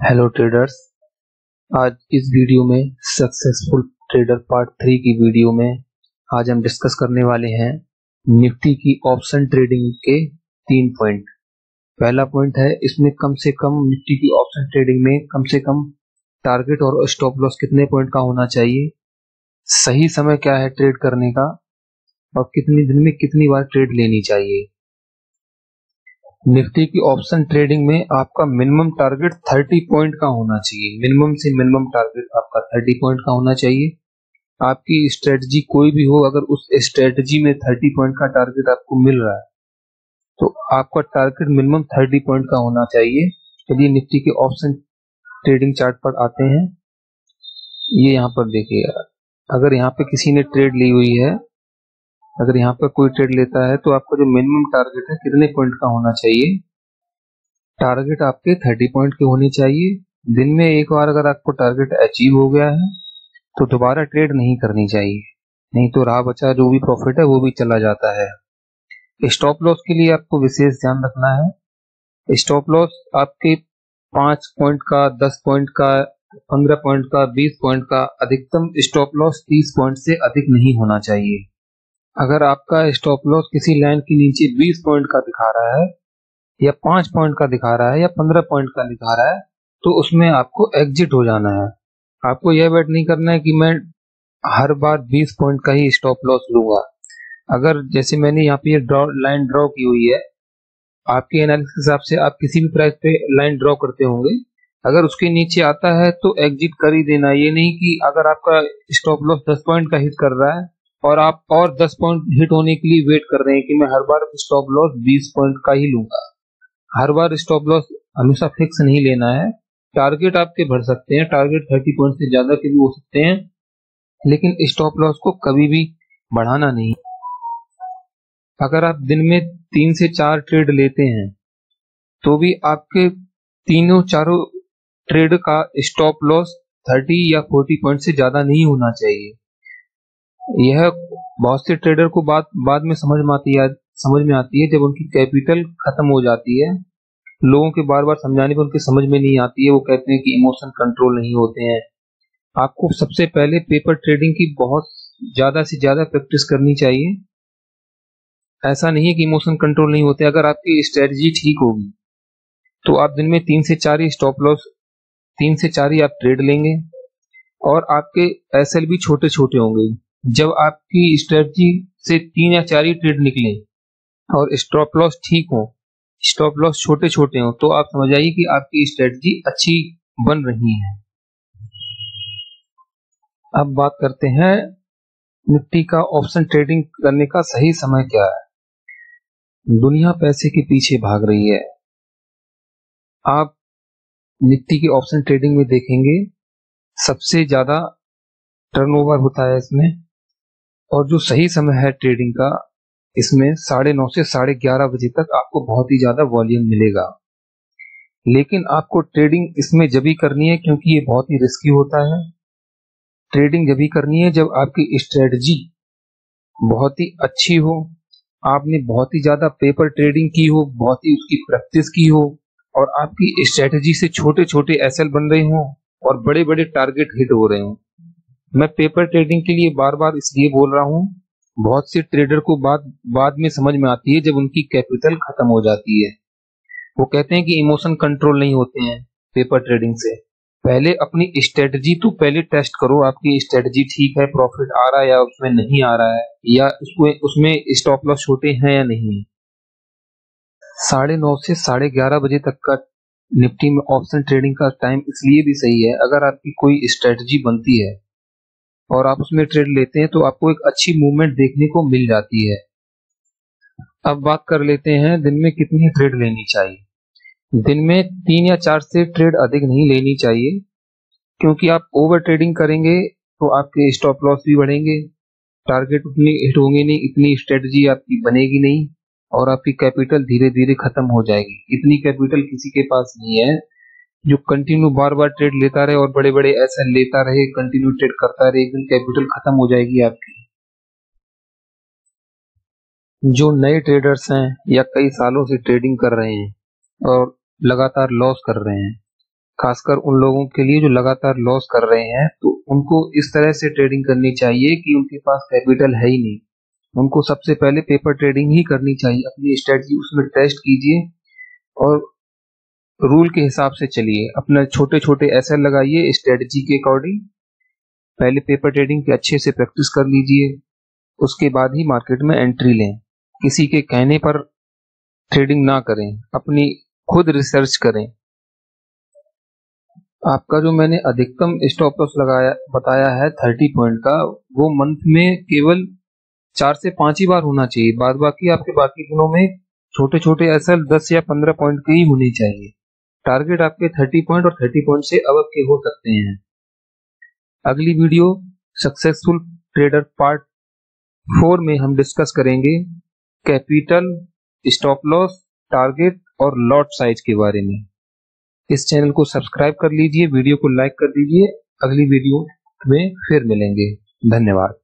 Hello traders. आज इस video में सक्सेसफुल ट्रेडर पार्ट 3 की वीडियो में आज हम डिस्कस करने वाले हैं निफ्टी की ऑप्शन ट्रेडिंग के 3 पॉइंट। पहला पॉइंट है, इसमें कम से कम निफ्टी की ऑप्शन ट्रेडिंग में कम से कम टारगेट और स्टॉप लॉस कितने पॉइंट का होना चाहिए, सही समय क्या है ट्रेड करने का और कितने दिन में कितनी बार ट्रेड लेनी चाहिए। निफ्टी की ऑप्शन ट्रेडिंग में आपका मिनिमम टारगेट 30 पॉइंट का होना चाहिए। मिनिमम से मिनिमम टारगेट आपका 30 पॉइंट का होना चाहिए। आपकी स्ट्रेटजी कोई भी हो, अगर उस स्ट्रेटजी में 30 पॉइंट का टारगेट आपको मिल रहा है तो आपका टारगेट मिनिमम 30 पॉइंट का होना चाहिए। चलिए निफ्टी के ऑप्शन ट्रेडिंग चार्ट पर आते हैं। ये यहाँ पर देखिएगा, अगर यहाँ पे किसी ने ट्रेड ली हुई है, अगर यहाँ पर कोई ट्रेड लेता है तो आपका जो मिनिमम टारगेट है कितने पॉइंट का होना चाहिए। टारगेट आपके 30 पॉइंट के होने चाहिए। दिन में एक बार अगर आपको टारगेट अचीव हो गया है तो दोबारा ट्रेड नहीं करनी चाहिए, नहीं तो रहा बचा जो भी प्रॉफिट है वो भी चला जाता है। स्टॉप लॉस के लिए आपको विशेष ध्यान रखना है। स्टॉप लॉस आपके 5 पॉइंट का, 10 पॉइंट का, 15 पॉइंट का, 20 पॉइंट का, अधिकतम स्टॉप लॉस 30 पॉइंट से अधिक नहीं होना चाहिए। अगर आपका स्टॉप लॉस किसी लाइन के नीचे 20 पॉइंट का दिखा रहा है या 5 पॉइंट का दिखा रहा है या 15 पॉइंट का दिखा रहा है तो उसमें आपको एग्जिट हो जाना है। आपको यह बेट नहीं करना है कि मैं हर बार 20 पॉइंट का ही स्टॉप लॉस लूंगा। अगर जैसे मैंने यहाँ पे ये लाइन ड्रॉ की हुई है, आपके एनालिसिस के हिसाब से आप किसी भी प्राइस पे लाइन ड्रॉ करते होंगे, अगर उसके नीचे आता है तो एग्जिट कर ही देना। ये नहीं कि अगर आपका स्टॉप लॉस 10 पॉइंट का हिट कर रहा है और आप और 10 पॉइंट हिट होने के लिए वेट कर रहे हैं कि मैं हर बार स्टॉप लॉस 20 पॉइंट का ही लूंगा। हर बार स्टॉप लॉस हमेशा फिक्स नहीं लेना है। टारगेट आपके बढ़ सकते हैं, टारगेट 30 पॉइंट से ज्यादा के भी हो सकते हैं, लेकिन स्टॉप लॉस को कभी भी बढ़ाना नहीं। अगर आप दिन में 3 से 4 ट्रेड लेते हैं तो भी आपके तीनों चारों ट्रेड का स्टॉप लॉस 30 या 40 पॉइंट से ज्यादा नहीं होना चाहिए। यह बहुत से ट्रेडर को बाद में समझ में आती है जब उनकी कैपिटल खत्म हो जाती है। लोगों के बार बार समझाने पर उनके समझ में नहीं आती है। वो कहते हैं कि इमोशन कंट्रोल नहीं होते हैं। आपको सबसे पहले पेपर ट्रेडिंग की बहुत ज्यादा से ज्यादा प्रैक्टिस करनी चाहिए। ऐसा नहीं है कि इमोशन कंट्रोल नहीं होते। अगर आपकी स्ट्रेटजी ठीक होगी तो आप दिन में 3 से 4 ही स्टॉप लॉस, 3 से 4 ही आप ट्रेड लेंगे और आपके एसएल भी छोटे छोटे होंगे। जब आपकी स्ट्रेटजी से 3 या 4 ही ट्रेड निकले और स्टॉप लॉस ठीक हो, स्टॉप लॉस छोटे छोटे हो, तो आप समझ आइए कि आपकी स्ट्रेटजी अच्छी बन रही है। अब बात करते हैं निफ्टी का ऑप्शन ट्रेडिंग करने का सही समय क्या है। दुनिया पैसे के पीछे भाग रही है। आप निफ्टी की ऑप्शन ट्रेडिंग में देखेंगे सबसे ज्यादा टर्नओवर होता है इसमें, और जो सही समय है ट्रेडिंग का, इसमें 9:30 से 11:30 बजे तक आपको बहुत ही ज्यादा वॉल्यूम मिलेगा। लेकिन आपको ट्रेडिंग इसमें जब भी करनी है, क्योंकि ये बहुत ही रिस्की होता है। ट्रेडिंग जब भी करनी है जब आपकी स्ट्रेटजी बहुत ही अच्छी हो, आपने बहुत ही ज्यादा पेपर ट्रेडिंग की हो, बहुत ही उसकी प्रैक्टिस की हो और आपकी स्ट्रेटजी से छोटे छोटे एसएल बन रहे हो और बड़े बड़े टारगेट हिट हो रहे हो। मैं पेपर ट्रेडिंग के लिए बार बार इसलिए बोल रहा हूँ, बहुत से ट्रेडर को बाद में समझ में आती है जब उनकी कैपिटल खत्म हो जाती है। वो कहते हैं कि इमोशन कंट्रोल नहीं होते हैं पेपर ट्रेडिंग से। पहले अपनी स्ट्रेटजी तो पहले टेस्ट करो, आपकी स्ट्रेटजी ठीक है, प्रॉफिट आ रहा है या उसमें नहीं आ रहा है, या उसमें स्टॉप लॉस छोटे हैं या नहीं। 9:30 से 11:30 बजे तक का निफ्टी में ऑप्शन ट्रेडिंग का टाइम इसलिए भी सही है, अगर आपकी कोई स्ट्रेटजी बनती है और आप उसमें ट्रेड लेते हैं तो आपको एक अच्छी मूवमेंट देखने को मिल जाती है। अब बात कर लेते हैं दिन में कितनी ट्रेड लेनी चाहिए। दिन में 3 या 4 से ट्रेड अधिक नहीं लेनी चाहिए, क्योंकि आप ओवर ट्रेडिंग करेंगे तो आपके स्टॉप लॉस भी बढ़ेंगे, टारगेट उतने हिट होंगे नहीं, इतनी स्ट्रेटजी आपकी बनेगी नहीं और आपकी कैपिटल धीरे धीरे खत्म हो जाएगी। इतनी कैपिटल किसी के पास नहीं है जो कंटिन्यू बार बार ट्रेड लेता रहे और बड़े बड़े ऐसे लेता रहे, कंटिन्यू ट्रेड करता रहे, एक दिन कैपिटल खत्म हो जाएगी आपकी। जो नए ट्रेडर्स हैं या कई सालों से ट्रेडिंग कर रहे हैं और लगातार लॉस कर रहे हैं, खासकर उन लोगों के लिए जो लगातार लॉस कर रहे हैं, तो उनको इस तरह से ट्रेडिंग करनी चाहिए कि उनके पास कैपिटल है ही नहीं। उनको सबसे पहले पेपर ट्रेडिंग ही करनी चाहिए, अपनी स्ट्रेटजी उसमें टेस्ट कीजिए और रूल के हिसाब से चलिए, अपना छोटे छोटे एसएल लगाइए स्ट्रेटजी के अकॉर्डिंग। पहले पेपर ट्रेडिंग की अच्छे से प्रैक्टिस कर लीजिए, उसके बाद ही मार्केट में एंट्री लें। किसी के कहने पर ट्रेडिंग ना करें, अपनी खुद रिसर्च करें। आपका जो मैंने अधिकतम स्टॉप लॉस बताया है 30 पॉइंट का, वो मंथ में केवल 4 से 5 ही बार होना चाहिए। बाद बाकी आपके बाकी दिनों में छोटे छोटे एसएल 10 या 15 पॉइंट के ही होने चाहिए। टारगेट आपके 30 पॉइंट और 30 पॉइंट से अब के हो सकते हैं। अगली वीडियो सक्सेसफुल ट्रेडर पार्ट 4 में हम डिस्कस करेंगे कैपिटल, स्टॉप लॉस, टारगेट और लॉट साइज के बारे में। इस चैनल को सब्सक्राइब कर लीजिए, वीडियो को लाइक कर दीजिए। अगली वीडियो में फिर मिलेंगे। धन्यवाद।